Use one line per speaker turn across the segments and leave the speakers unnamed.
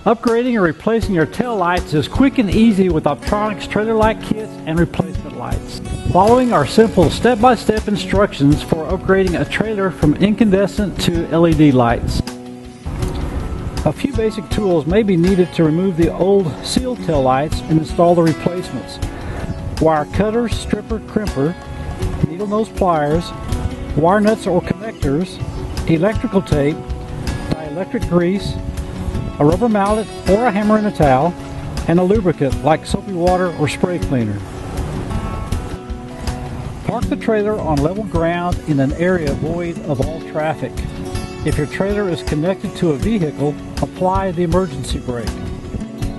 Upgrading or replacing your tail lights is quick and easy with Optronics trailer light kits and replacement lights. Following our simple step-by-step instructions for upgrading a trailer from incandescent to LED lights. A few basic tools may be needed to remove the old sealed tail lights and install the replacements. Wire cutter, stripper, crimper, needle nose pliers, wire nuts or connectors, electrical tape, dielectric grease, a rubber mallet or a hammer and a towel, and a lubricant like soapy water or spray cleaner. Park the trailer on level ground in an area void of all traffic. If your trailer is connected to a vehicle, apply the emergency brake.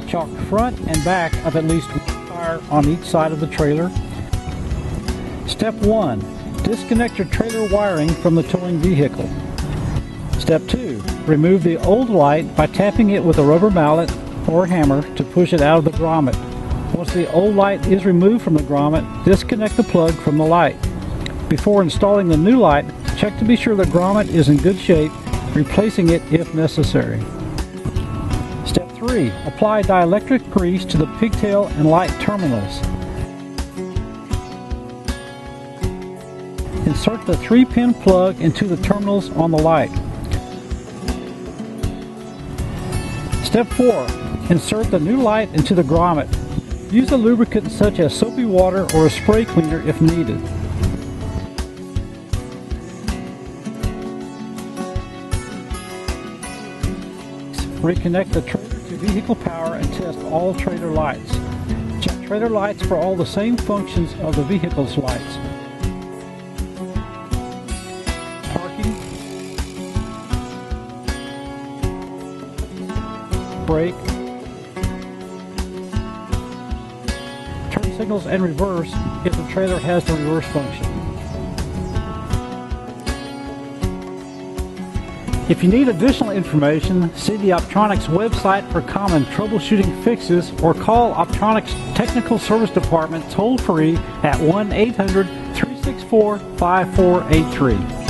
Chalk front and back of at least one tire on each side of the trailer. Step 1. Disconnect your trailer wiring from the towing vehicle. Step 2. Remove the old light by tapping it with a rubber mallet or hammer to push it out of the grommet. Once the old light is removed from the grommet, disconnect the plug from the light. Before installing the new light, check to be sure the grommet is in good shape, replacing it if necessary. Step 3. Apply dielectric grease to the pigtail and light terminals. Insert the 3-pin plug into the terminals on the light. Step 4. Insert the new light into the grommet. Use a lubricant such as soapy water or a spray cleaner if needed. Reconnect the trailer to vehicle power and test all trailer lights. Check trailer lights for all the same functions of the vehicle's lights. Parking, brake, turn signals and reverse if the trailer has the reverse function. If you need additional information, see the Optronics website for common troubleshooting fixes or call Optronics Technical Service Department toll-free at 1-800-364-5483.